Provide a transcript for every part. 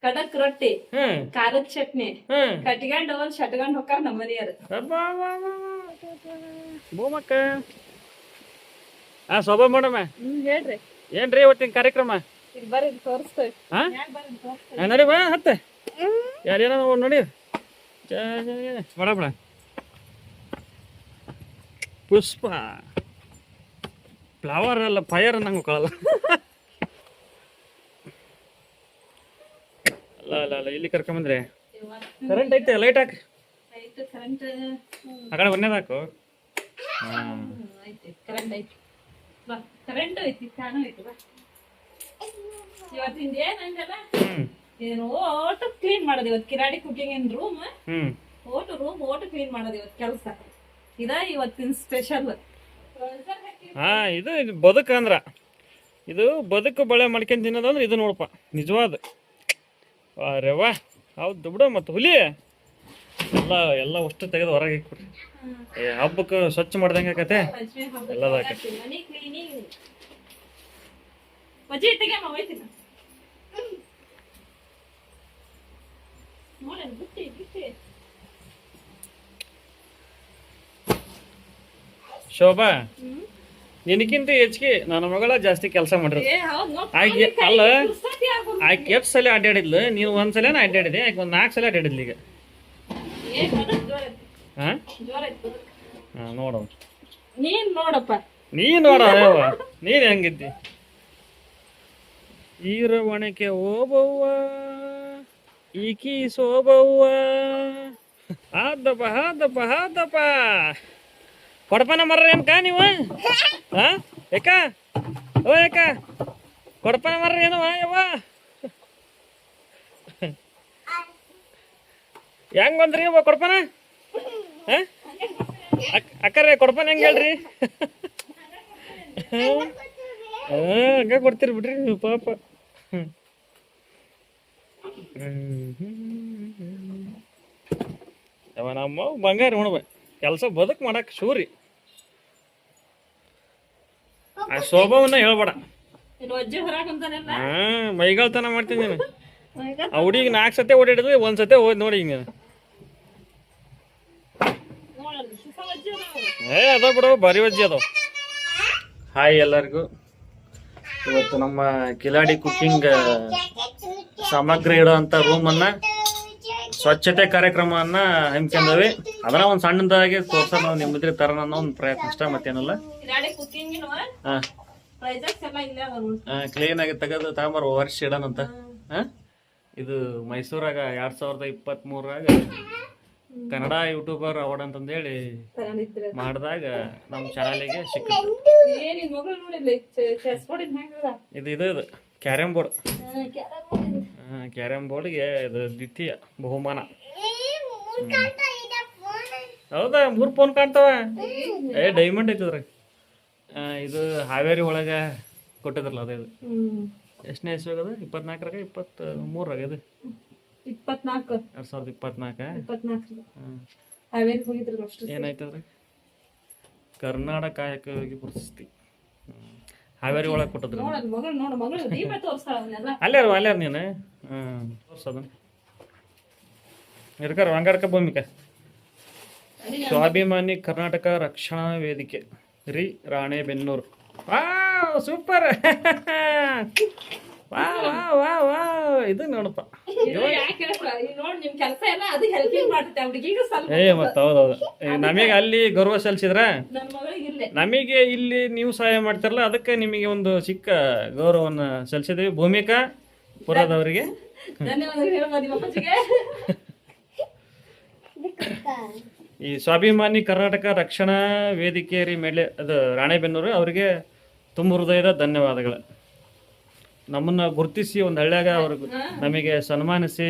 ಕಡಕ್ ರೊಟ್ಟಿ ಹ್ಮ್ ಖಾರದ ಚಟ್ನಿ ಹ್ಮ್ ಕಟ್ಕೊಂಡ್ ಒಂದ್ ಶಟ್ಕೊಂಡ್ ಹೋಗ್ತಾರ ನಮ್ಮ ಮನೆಯವ್ರು. ಭೂಮಕ್ಕ ಶೋಭಾ ಮೇಡಮ್ ಹೇಳ್ರಿ ಏನ್ರಿ ಇವತ್ತಿನ ಕಾರ್ಯಕ್ರಮ? ಈಗ ಬರ್ರಿ ತೋರಿಸ್ತೇವೆ. ಹಾ ನಡಿ ಬಾ ಹತ್ತ ಯಾರೇನೋ ನೋಡಿ ಬಡ ಬಡ ಪುಷ್ಪ ಫ್ಲವರ್ ಅಲ್ಲ ಫೈರ್ ನಂಗೆ ಕಳಲ್ಲ. ಅಲ್ಲ ಅಲ್ಲ ಅಲ್ಲ ಇಲ್ಲಿ ಕರ್ಕೊಂಬಂದ್ರೆ ಕರೆಂಟ್ ಐತೆ ಲೈಟ್ ಹಾಕಿ ಕರೆಂಟ್ ಆ ಕಡೆ ಒಂದೇದು ಹಾಕು. ಐತಿ ಕರೆಂಟ್ ಐತಿ ಬಾ ಕರೆಂಟ್ ಐತಿ ಫ್ಯಾನು ಐತಿ ಬಾ. ಇವತ್ತಿಂದ ಏನಂದಲ್ಲ ಹ್ಮ್ ಏನು ಓಟು ಕ್ಲೀನ್ ಮಾಡೋದು ಇವತ್ತು ಕಿರಾಡಿ ಕುಕಿಂಗ್ ಇನ್ ರೂಮ್ ಹ್ಮ್ ಓಟು ಕ್ಲೀನ್ ಮಾಡೋದು ಇವತ್ತು ಕೆಲಸ ಇದ ಇವತ್ತಿನ ಸ್ಪೆಷಲ್. ಇದು ಬದುಕು ಅಂದ್ರ ಇದು ಬದುಕು ಬಳೆ ಮಾಡ್ಕೊಂಡ್ ತಿನ್ನೋದಂದ್ರೆ ಇದು ನೋಡಪ್ಪ ನಿಜವಾದ. ಅರೆ ವಾ ಹೌದು ಬಿಡು. ಮತ್ತು ಹುಲಿ ಎಲ್ಲ ಎಲ್ಲ ಅಷ್ಟು ತೆಗೆದು ಹೊರಗೆ ಇಕ್ಬಿಡ್ರಿ. ಹಬ್ಬಕ್ಕೆ ಸ್ವಚ್ಛ ಮಾಡ್ದಂಗೆ ಆಕತೆ ಎಲ್ಲದಾಕ. ಮನಿ ಕ್ಲೀನಿಂಗ್ ಮಜ್ಜಿ ತೆಗೆ ಹೋಯ್ತಿನ ನೋಡಿ ಬಿಟ್ಟಿ ಬಿಟ್ಟಿ. ಶೋಭಾ ನಿನಕ್ಕಿಂತ ಹೆಚ್ಚಿಗೆ ನನ್ನ ಮಗಳ ಜಾಸ್ತಿ ಕೆಲಸ ಮಾಡಿರೋದು. ಆಕೆ ಅಲ್ಲ ಆಕೆ ಎಷ್ಟು ಸಲ ಅಡ್ಡಾಡಿದ್ಲು, ನೀವು ಒಂದ್ಸಲ ಅಡ್ಡಾಡಿದೆ, ಆಕೆ ಒಂದು 4 ಸಲ ಅಡ್ಡಾಡಿದ್ಲು ಈಗ. ಹಾಂ ನೋಡು ನೀನ್ ನೋಡಪ್ಪ ನೀನ್ ನೋಡ ನೀನ್ ಹೆಂಗಿದ್ದಿ. ಈರವಣಕ್ಕೆ ಓಬವ್ವ ಈಕಿ ಸೋಬವ್ವ ಹಾದಪ್ಪ ಕೊಡಪನ ಮರ್ರ ಏನ್ಕ ನೀವು? ಹಾ ಯಾಕ ಓ ಯಾಕ ಕೊಡಪನ ಮರ್ರ ಏನವ ಯವ್ವ? ಹೆಂಗ್ ಬಂದ್ರಿ ಯವ್ವ ಕೊಡಪನ? ಅಕ್ಕರೆ ಕೊಡಪನ ಹೆಂಗ್ ಹೇಳ್ರಿ? ಹಂಗ ಕೊಡ್ತೀರಿ ಬಿಡ್ರಿ ನೀವು ಪಾಪ. ಯವ್ವ ನಮ್ಮ ಬಂಗಾರ ಉಣ್ಬ ಕೆಲಸ ಬದುಕು ಮಾಡಕ್ ಶೂರಿ. ಆ ಶೋಭವನ್ನ ಹೇಳ್ಬೇಡ. ಮೈಗಾಳ್ತನ ಮಾಡ್ತೀನಿ ನೀನು. ಆ ಹುಡುಗಿ 4 ಸತಿ ಓಡಾಡಿದ್ವಿ, 1 ಸತಿ ಹೋದ್ ನೋಡಿ ಈಗ ನೀನು. ಅದ ಬಿಡು ಭಾರಿ ವಜ್ಜಿ ಅದಾವ. ಹಾಯ್ ಎಲ್ಲರಿಗೂ. ಇವತ್ತು ನಮ್ಮ ಕಿಲಾಡಿ ಕುಕ್ಕಿಂಗ್ ಸಾಮಗ್ರಿ ಇಡುವಂಥ ರೂಮನ್ನು ಸ್ವಚ್ಛತೆ ಕಾರ್ಯಕ್ರಮವನ್ನ ಹಮ್ಮಿಕೊಂಡವಿ. ಅದನ್ನ ಒಂದು ಸಣ್ಣದಾಗಿ ತೋರ್ಸೋಣ ನಾವು ನಿಮ್ಮದ್ರಿ ತರೋಣ ಅನ್ನೋ ಒಂದು ಪ್ರಯತ್ನ ಅಷ್ಟ, ಮತ್ತೇನಲ್ಲ. ಕ್ಲೀನ್ ಆಗಿ ತೆಗೆದು ತಗೊಂಬರ್ ವರ್ಷ ಇಡೋಣಂತ. ಇದು ಮೈಸೂರಾಗ 2023ರಾಗ ಕನ್ನಡ ಯೂಟ್ಯೂಬರ್ ಅವಾರ್ಡ್ ಅಂತಂದೇಳಿ ಮಾಡಿದಾಗ ನಮ್ಮ ಚಾನಲಿಗೆ ಸಿಕ್ಕಿತ್ತು. ಇದು ಕ್ಯಾರಂ ಬೋರ್ಡ್. ಕ್ಯಾರಂ ಬೋರ್ಡ್ಗೆ ಇದು ದ್ವಿತೀಯ ಬಹುಮಾನ. ಹೌದಾ 3 ಫೋನ್ ಕಾಣ್ತಾವ. ಡೈಮಂಡ್ ಐತದ್ರಿ. ಇದು ಹಾವೇರಿ ಒಳಗೆ ಕೊಟ್ಟಿದ್ರಲ್ಲ ಅದೇ. ಇದು ಎಷ್ಟನೇ ಇಸ್ವಾಗದ? 24ರಾಗ 23ರಾಗ ಇದು 2024 ಏನಾಯ್ತದ್ರಿ? ಕರ್ನಾಟಕ ಕಾಯಕವಾಗಿ ಪ್ರಶಸ್ತಿ ಹಾವೇರಿ ಒಳಗೆ ಕೊಟ್ಟದ್ರಿ. ಅಲ್ಲಾರ ನೀನು ತೋರ್ಸೋದನ್ನ ಇರ್ಕಾರ ಅಂಗಾರಕ ಭೂಮಿಕ ಸ್ವಾಭಿಮಾನಿ ಕರ್ನಾಟಕ ರಕ್ಷಣಾ ವೇದಿಕೆ ರೀ ರಾಣೆಬೆನ್ನೂರು. ಸೂಪರ್. ಇದು ನೋಡಪ್ಪ. ಮತ್ತ ಹೌದೌದು. ನಮಗೆ ಅಲ್ಲಿ ಗೌರವ ಸಲ್ಲಿಸಿದ್ರ ನಮಗೆ ಇಲ್ಲಿ ನೀವು ಸಹಾಯ ಮಾಡ್ತಾರಲ್ಲ, ಅದಕ್ಕೆ ನಿಮಗೆ ಒಂದು ಚಿಕ್ಕ ಗೌರವವನ್ನು ಸಲ್ಲಿಸಿದ್ವಿ ಭೂಮಿಕಾ ಪುರದವರಿಗೆ. ಈ ಸ್ವಾಭಿಮಾನಿ ಕರ್ನಾಟಕ ರಕ್ಷಣಾ ವೇದಿಕೆ ರೀ ಮೇಲೆ ಅದು ರಾಣೆಬೆನ್ನೂರು ಅವರಿಗೆ ತುಂಬ ಹೃದಯದ ಧನ್ಯವಾದಗಳು. ನಮ್ಮನ್ನ ಗುರುತಿಸಿ ಒಂದು ಹಳ್ಳ್ಯಾಗ ಅವ್ರಿಗೆ ನಮಗೆ ಸನ್ಮಾನಿಸಿ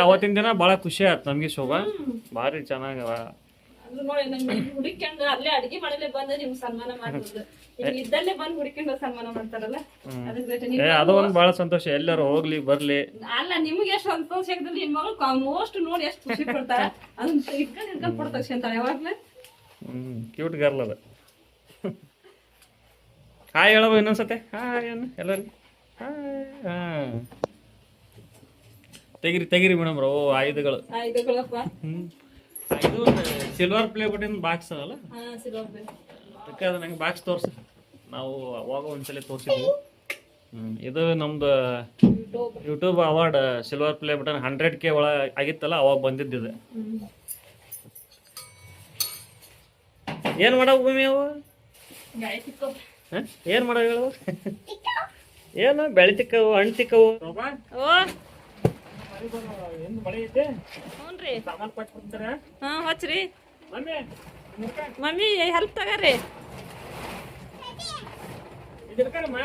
ಅವತ್ತಿನ ದಿನ ಬಹಳ ಖುಷಿ ಆಯ್ತು ನಮ್ಗೆ. ಶೋಭಾ ಭಾರಿ ಚೆನ್ನಾಗವ. ಹುಡುಕೊಂಡು ಅಲ್ಲೇ ಅಡಿಗೆ ಮಾಡಲೇ ಬಂದು ನಿಮ್ಗೆ ಸನ್ಮಾನ ಮಾಡ್ಬೋದು. ಇದ್ದಲ್ಲೇ ಬಂದು ಹುಡುಕೊಂಡು ಸನ್ಮಾನ ಮಾಡ್ತಾರಲ್ಲ, ಅದು ಒಂದು ಬಹಳ ಸಂತೋಷ. ಎಲ್ಲರೂ ಹೋಗ್ಲಿ ಬರ್ಲಿ. ಅಲ್ಲ ನಿಮ್ಗೆ ಎಷ್ಟು ಸಂತೋಷ ಆಗಿದ್ರೆ ನಿಮ್ ಮಗಳು ಮೋಸ್ಟ್ ನೋಡಿ ಎಷ್ಟು ಖುಷಿ ಪಡ್ತಾರ. ಅದನ್ನ ಇಟ್ಕೊಂಡು ಕೊಡ್ತಾ ಯಾವಾಗ್ಲೇ. ಕ್ಯೂಟ್ ಗರ್ಲ್ ಅದ. ಹಾಯ್ ಹೇಳವ ಇನ್ನೊಂದ್ಸತೆ ಹಾಯ್ ಅನ್ನ ಎಲ್ಲರಿಗೂ ಹಾಯ್ ಹಾಂ ತೆಗಿರಿ ಮೇಡಮ್ ಓ ಆಯುಧಗಳು ಆಯ್ದುಗಳಪ್ಪ. ಇದು ಸಿಲ್ವರ್ ಪ್ಲೇ ಬಟನ್ ಬಾಕ್ಸ್ ಅಲ್ಲ ಸಿಲ್ವರ್ ಪ್ಲೇಟ್. ಅದಕ್ಕೆ ಅದು ನಂಗೆ ಬಾಕ್ಸ್ ತೋರಿಸಿ ನಾವು ಅವಾಗ ಒಂದ್ಸಲ ತೋರಿಸಿದ್ವಿ. ಇದು ನಮ್ದು YouTube award silver play button 100K ಆಗಿತ್ತಲ್ಲ ಅವಾಗ ಬಂದಿದ್ದಿದೆ. ಏನು ಮಾಡವು ಭೂಮಿ ಅವು ಏನು ಮಾಡವು ಹೇಳು ಏನು ಬೆಳೆ ತಿಕ್ಕವು ಹಣ್ಣು ತಿಕ್ಕವು ಏನು ಮಳೆ ಐತೆ ಹ್ಞೂ ರೀ ಸಾಮಾನು ಕೊಟ್ಟು ಕೊಡ್ತಾರೆ. ಹಾಂ ಹಚ್ಚ್ರಿ ಮಮ್ಮಿ ಮಮ್ಮಿ ಹೆಲ್ಪ್ ತಗೋರಿ. ಇದಕ್ಕಮ್ಮ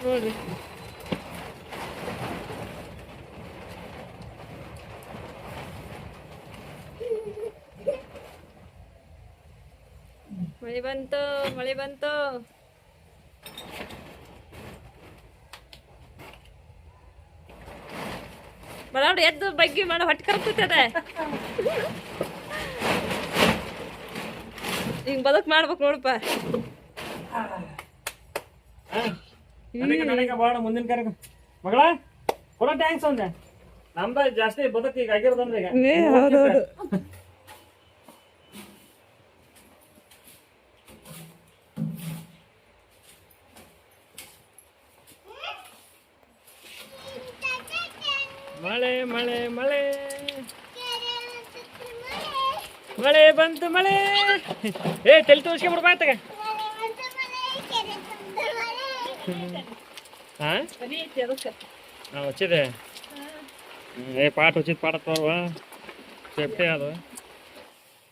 ನೋಡ್ರಿ ಮಳೆ ಬಂತು ಮಳೆ ಬಂತು. ಬರೋಣ ಎದ್ದು ಬಗ್ಗಿ ಮಾಡೋ ಹೊಟ್ಟೆ ಕರ್ಕುತ್ತದೆ. ಹಿಂಗ್ ಬದುಕ್ ಮಾಡ್ಬೇಕು ನೋಡಪ್ಪ. ನನಗೆ ಬಾಳ ಮುಂದಿನ ಕಾರ್ಯ ಮಗಳ ಕೊಡೋ ಟ್ಯಾಂಕ್ಸ್ ಒಂದೆ ನಮ್ದ ಜಾಸ್ತಿ ಬದುಕು ಈಗ ಆಗಿರೋದಂದ್ರೆ ಈಗ ಹೌದೌದು. ಮಳೆ ಮಳೆ ಮಳೆ ಮಳೆ ಬಂತು ಮಳೆ ತಲೆ ತೋರಿಸ್ಕೊಂಬಿಡು ಬಾಯ್ತಾಗ ಹಾಂ వచ్చిದೆ ಪಾಠ ಉಚಿತ ಪಾಠ ತೋರ್ವ ಸೇಫ್ಟಿ ಅದು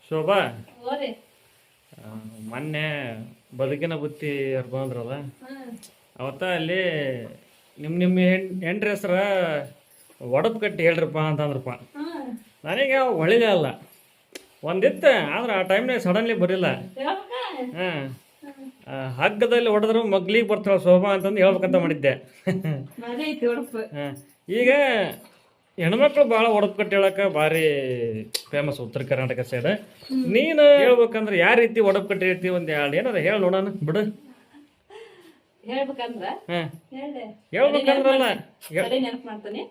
ಶೋಭಾ ಮೊನ್ನೆ ಬದುಕಿನ ಬುತ್ತಿ ಅವ್ರು ಬಂದ್ರಲ್ಲ ಅವತ್ತ ಅಲ್ಲಿ ನಿಮ್ಮ ಹೆಂಡ್ರ ಹೆಸ್ರ ಒಡಪು ಕಟ್ಟಿ ಹೇಳ್ರಪ್ಪ ಅಂತಂದ್ರಪ್ಪ. ನನಗೆ ಒಳ್ಳೆಯದೇ ಅಲ್ಲ ಒಂದಿತ್ತು ಆದ್ರೆ ಆ ಟೈಮ್ನಾಗ ಸಡನ್ಲಿ ಬರಿಲ್ಲ. ಹಾಂ ಹಗ್ಗದಲ್ಲಿ ಹೊಡೆದ್ರು ಮಗ್ಲಿಗೆ ಬರ್ತಾಳೆ ಶೋಭಾ ಅಂತಂದು ಹೇಳ್ಬೇಕಂತ ಮಾಡಿದ್ದೆ. ಹಾಂ ಈಗ ಹೆಣ್ಮಕ್ಳು ಭಾಳ ಒಡಪು ಕಟ್ಟಿ ಹೇಳಕ್ಕೆ ಭಾರಿ ಫೇಮಸ್ ಉತ್ತರ ಕರ್ನಾಟಕ ಸೈಡ್. ನೀನು ಹೇಳ್ಬೇಕಂದ್ರೆ ಯಾವ ರೀತಿ ಒಡಪು ಕಟ್ಟಿ ಹೇಳ್ತೀವಿ ಒಂದು ಎರಡು ಏನಾರ ಹೇಳಿ ನೋಡೋಣ ಬಿಡು. ಹೇಳ್ಬೇಕಂದ್ರಲ್ಲ ನೆನಪು ಮಾಡ್ತಾನೆ.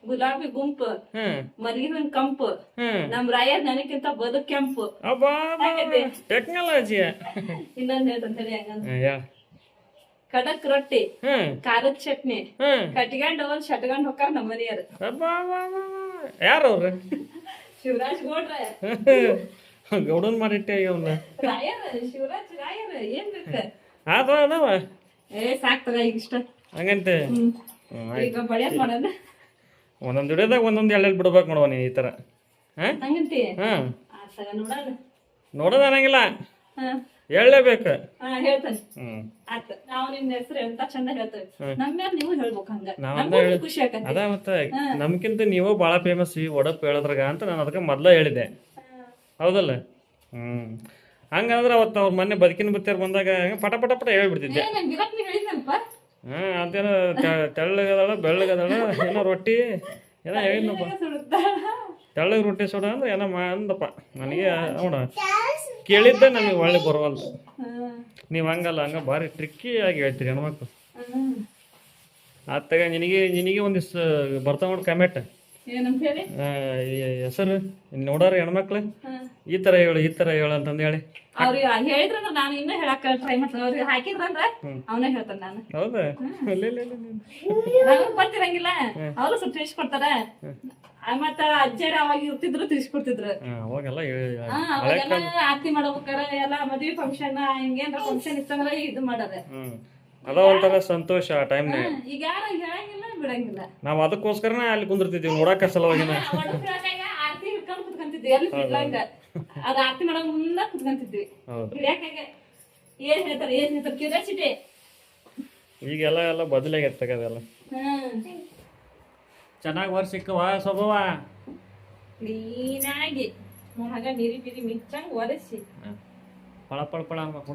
ಗುಲಾಬಿ ಗುಂಪು ಮರಿಗಿನ ಕಂಪು ನಮ್ ರಾಯರ್ ನನಗಿಂತ ಬದುಕ್ ಕೆಂಪು. ಟೆಕ್ನಾಲಜಿ ಇನ್ನೊಂದ್ ಹೇಳ್ತಂತೇಳಿ ಹಂಗಂದ್ರೆ ಕಡಕ್ ರೊಟ್ಟಿ ಖಾರದ ಚಟ್ನಿ ಕಟ್ಕೊಂಡ್ ಒಂದ್ ಶಟ್ಕೊಂಡ್ ಹೊಕ್ಕಾರ ನಮ್ಮ ಮನೆಯವ್ರು. ಯಾರು ಅವ್ರ ಶಿವರಾಜ್ ಗೌಡ್ರ ಗೌಡನ್ ಮಾಡಿಟ್ಟೆ ಅವ್ನ ರಾಯರ್ ಶಿವರಾಜ್ ರಾಯರ್ ಏನ್ ಬೇಕ ಅದಾವ ಸಾಕ್ತದ ಈಗ ಇಷ್ಟ ಹಂಗಂತೆ. ಈಗ ಬಳಿಯದ್ ಮಾಡೋಣ ಒಂದೊಂದು ಹಿಡಿಯೋದಾಗ ಒಂದೊಂದು ಎಳ್ಳೆಲ್ಲಿ ಬಿಡ್ಬೇಕು ನೋಡುವ ನೀನು ಈ ಥರ. ಹಂಗಂತಿ ಹಾಂ ನೋಡೋಣ ನೋಡೋದು ಅನ್ನಂಗಿಲ್ಲ ಹೇಳಲೇಬೇಕು. ಹೇಳ್ತಾನೆ ಆತ ನಾವು ನಿಮ್ ಹೆಸರು ಎಂತ ಚಂದ ಹೇಳ್ತೇವೆ ನಮ್ಮ ನೀವು ಹೇಳ್ಬೇಕು ಹಂಗ ಖುಷಿ ಆಕತಿ. ಅದ ಮತ್ತೆ ನಮ್ಕಿಂತ ನೀವು ಭಾಳ ಫೇಮಸ್ ಈ ಒಡಪ್ ಹೇಳದ್ರಾಗ ಅಂತ ನಾನು ಅದಕ್ಕೆ ಮೊದ್ಲ ಹೇಳಿದೆ ಹೌದಲ್ಲ. ಹಂಗಂದ್ರೆ ಅವತ್ತು ಅವ್ರ ಮೊನ್ನೆ ಬದುಕಿನ ಬುತ್ತಿಯರ್ ಬಂದಾಗ ಪಟ ಪಟ ಪಟ ಹೇಳ್ಬಿಡ್ತಿದ್ದೆ. ಹಾಂ ಅದೇನೋ ತೆಳ್ಳಗದಾಳ ಬೆಳ್ಳಗದಾಳ ಏನೋ ರೊಟ್ಟಿ ಏನೋ ಹೇಳಿದ್ನಪ್ಪ. ತೆಳ್ಳಗೆ ರೊಟ್ಟಿ ಸೋಡ ಅಂದ್ರೆ ಏನೋ ಅಂದಪ್ಪ ನನಗೆ ನೋಡ ಕೇಳಿದ್ದೆ ನಮಗೆ ಒಳ್ಳೆ ಬರೋವಲ್ದು. ನೀವು ಹಂಗಲ್ಲ ಹಂಗ ಭಾರಿ ಟ್ರಿಕ್ಕಿ ಆಗಿ ಹೇಳ್ತೀರಿ ಹೆಣ್ಮಕ್ಳು. ಆತಾಗ ನಿನಗೆ ಒಂದಿಷ್ಟು ಬರ್ತಾವ ನೋಡಿ ಕಮೆಂಟ್ ಹೆಸರು ನೋಡಾರ ಹೆಣ್ಮಕ್ಳು ಈ ಥರ ಹೇಳು ಅಂತಂದು ಹೇಳಿ ಅವ್ರಿಗೆ ಹೇಳಿದ್ರಂದ್ರ ನಾನು ಇನ್ನೂ ಹೇಳಕ್ ಟ್ರೈ ಮಾಡ್ತೀನಿ. ಅವ್ರಿಗೆ ಹಾಕಿದ್ರಂದ್ರ ಅವನೇ ಹೇಳ್ತಾನೆ ನಾನು. ಹೌದಾ ನನಗ್ ಗೊತ್ತಿರಂಗಿಲ್ಲ ಅವರು ಸ್ವಲ್ಪ ತಿಳಿಸ್ಕೊಡ್ತಾರ. ಮತ್ತ ಅಜ್ಜಾರ ಅವಾಗ ಇರ್ತಿದ್ರು ತಿಳಿಸ್ಕೊಡ್ತಿದ್ರು. ಅವಾಗೆಲ್ಲ ಅವಾಗೆಲ್ಲ ಆರತಿ ಮಾಡ್ಬೇಕಾರ ಎಲ್ಲ ಮದ್ವಿ ಫಂಕ್ಷನ್ ಹಿಂಗೇನ್ರ ಫಂಕ್ಷನ್ ಇತ್ತಂದ್ರ ಇದು ಮಾಡಾರ. ಅದ ಒಂಥರ ಸಂತೋಷ ಆ ಟೈಮ್ನಾಗ. ಈಗ ಯಾರು ಹೇಳಂಗಿಲ್ಲ ಬಿಡಂಗಿಲ್ಲ. ನಾವ್ ಅದಕ್ಕೋಸ್ಕರನೇ ಅಲ್ಲಿ ಕುಂದಿರ್ತಿದ್ವಿ ನೋಡಾಕ ಸಲುವಾಗಿನ. ಆರತಿ ಹಿಡ್ಕೊಂಡ್ ಕುತ್ಕೊಂತಿದ್ವಿ ಎಲ್ಲಿ ಬಿಡ್ಲಂಗ ಅದ ಆರತಿ ಮಾಡೋ ಮುಂದ ಕುತ್ಕೊಂತಿದ್ವಿ. ಹಿಡಿಯಾಕಾಗ ಏನ್ ಹೇಳ್ತಾರ ಕ್ಯೂರಿಯಾಸಿಟಿ. ಈಗೆಲ್ಲ ಎಲ್ಲ ಬದಲಾಗೈತೆ ಅದೆಲ್ಲ. ಚೆನ್ನಾಗಿ ವರ್ಷ ಸಿಕ್ಕವ ಸ್ವಭಾವ ಕ್ಲೀನಾಗಿ ಹಾಗ ನೀರಿ ಬಿರಿ ಮಿಚ್ಚಂಗ್ ಒರೆಸಿ ಪಳ ಪಳ ಪಳ ಅನ್ಬೇಕು.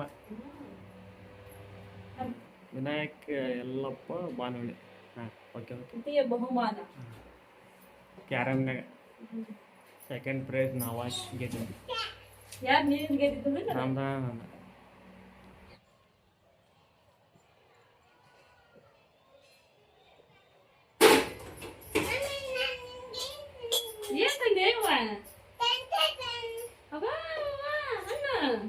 ವಿನಾಯಕ್ ಯಲ್ಲಪ್ಪ ಬಾನವಳ್ಳಿ. ಓಕೆ ಬಹುಮಾನ ಕ್ಯಾರಮ್ನಾಗ ಸೆಕೆಂಡ್ ಪ್ರೈಸ್ ನಾವು ಗೆದ್ದಿದ್ವಿ. ಯಾರು ನೀನು ಗೆದ್ದಿದ್ದು ನಂದ ಏನ್ ತಂದೆ ಅವ್ವ? ಅವ್ವ, ಅಣ್ಣ.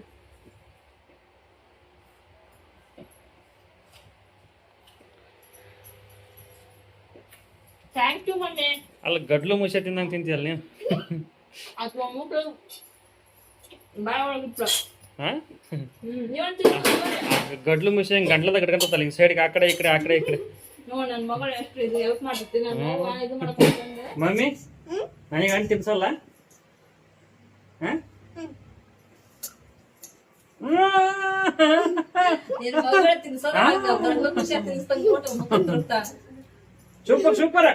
Thank you mummy. ಅಲ್ಲ ಗಡ್ಲು ಮುಷೆ ತಿಂದಂಗೆ ತಿಂತೀಯಲ್ಲ ನೀವು ಅಥವಾ ಮೂಟು ಬಾಳ ಒಳಗಿಟ್ಲ. ಹಾಂ ನೀವಂತ ಗಡ್ಲು ಮುಷೆ ಹಿಂಗೆ ಗಂಟ್ಲದ ಕಟ್ಕೊಂತಲ್ಲ ಹಿಂಗೆ ಸೈಡ್ಗೆ ಆ ಕಡೆ ಈ ಕಡೆ ಆ ಕಡೆ ಈ ಕಡೆ. ನೋಡ್ ನನ್ನ ಮಗಳು ಎಷ್ಟು ಇದು ಹೆಲ್ಪ್ ಮಾಡ್ತಿರ್ತೀನಿ ನಾನು ಇದು ಮಾಡ್ಕೊಂಡೆ. ಮಮ್ಮಿ ನನಗೆ ಹಣ್ಣು ತಿನ್ಸಲ್ಲ ಹಾಂ ನಿನ್ನ ಮಗಳು ತಿನ್ಸೋದು ಗಂಡು ಖುಷಿ ತಿನ್ಸ್ದಂಗೆ ಕೊಟ್ಟು ಮುಖ ಸೂಪರ್ ಸೂಪರ್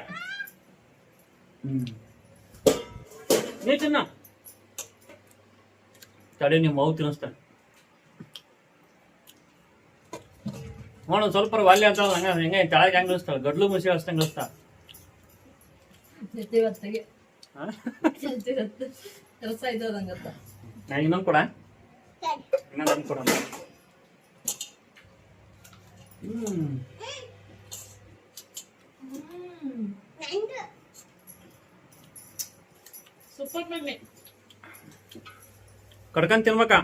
ನೀ ತಿನ್ನ ತಡಿ ನೀವು ಮಗು ತಿನ್ನಿಸ್ತಾನೆ ನೋಡು ಸ್ವಲ್ಪ ವಾಲ್ಯ ಅಂತ ಹಂಗ ಹೆಂಗೆ ತೆಳಗೆ ಹೆಂಗೆ ಅನಿಸ್ತಾಳೆ ಗಡ್ಲು ಮುಸಿ ಅಷ್ಟಂಗೆ ಅನಿಸ್ತಾ ಇವತ್ತಿಗೆ ಕೆಲಸ ಇದ್ದದಂಗತ್ತ. ನಾನು ಇನ್ನೊಂದು ಕೊಡ ಇನ್ನೊಂದು ಕೊಡ ಸೂಪರ್ ಮಮ್ಮಿ. ಕಡ್ಕೊಂಡ್ ತಿನ್ಬೇಕಾ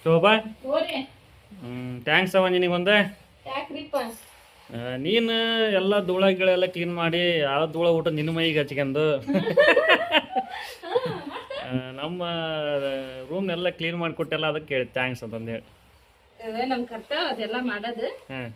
ಶೋಭಾ ಓರಿ ಥ್ಯಾಂಕ್ಸ್ ಅವ ನಿನಗೊಂದೆ ಯಾಕ್ರಿಪ್ಪ? ನೀನು ಎಲ್ಲ ಧೂಳ ಗಿಳೆಲ್ಲ ಕ್ಲೀನ್ ಮಾಡಿ ಆ ಧೂಳ ಊಟ ನಿನ್ನ ಮೈಗೆ ಹಚ್ಕೊಂಡು ನಮ್ಮ ರೂಮ್ನೆಲ್ಲ ಕ್ಲೀನ್ ಮಾಡಿಕೊಟ್ಟೆಲ್ಲ ಅದಕ್ಕೆ ಹೇಳಿ ಥ್ಯಾಂಕ್ಸ್ ಅಂತಂದು ಹೇಳಿ. ನಮ್ ಕರ್ತವ್ಯ ಅದೆಲ್ಲ ಮಾಡೋದು. ಹಾಂ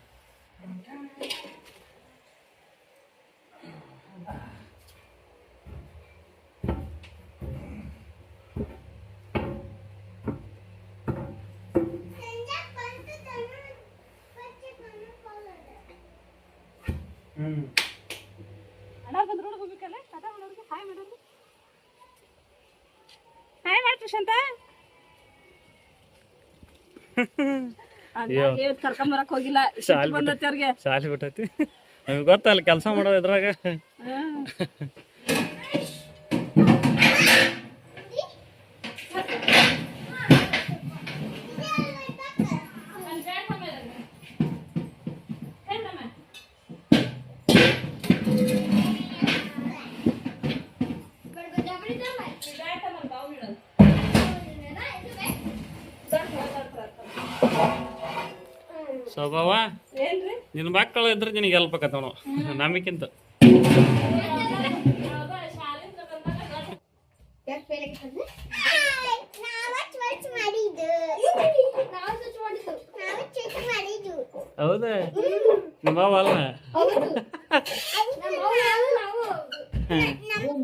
ಅಣ್ಣ ಬಂದ್ ರೋಡ್ ಹೋಗ್ಬೇಕಲ್ಲ ಟಾಟಾ ಮಾಡೋರಿಗೆ ಹಾಯ್ ಮಾಡೋದು. ಹಾಯ್ ಮಾಡಿ ಪ್ರಶಾಂತ. ಕರ್ಕೊಂಬರಕ್ ಹೋಗಿಲ್ಲ ಬಂದೈತಿ ಅವ್ರಿಗೆ. ಶಾಲೆ ಬಿಟ್ಟೈತಿ ನಮಗೆ ಗೊತ್ತಲ್ಲ ಕೆಲಸ ಮಾಡೋದು ಇದ್ರಾಗ. ಸ್ವಭಾವ ನಿನ್ನ ಮಕ್ಕಳು ಇದ್ರೆ ನಿನಗೆ ಹೆಲ್ಪ್ ಆಕತ್ತ ನಮಗಿಂತ. ಹೌದಾ ನಿಮ್ಮ ಅಲ್ಲ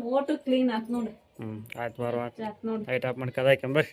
ಮೋಟು ಕ್ಲೀನ್ ಆತ್ ನೋಡಿ. ಆಯ್ತು ಬರುವ ಆಯ್ತು ಆಫ್ ಮಾಡಿ ಕದಾಯ್ಕೊಂಬರ್ರಿ.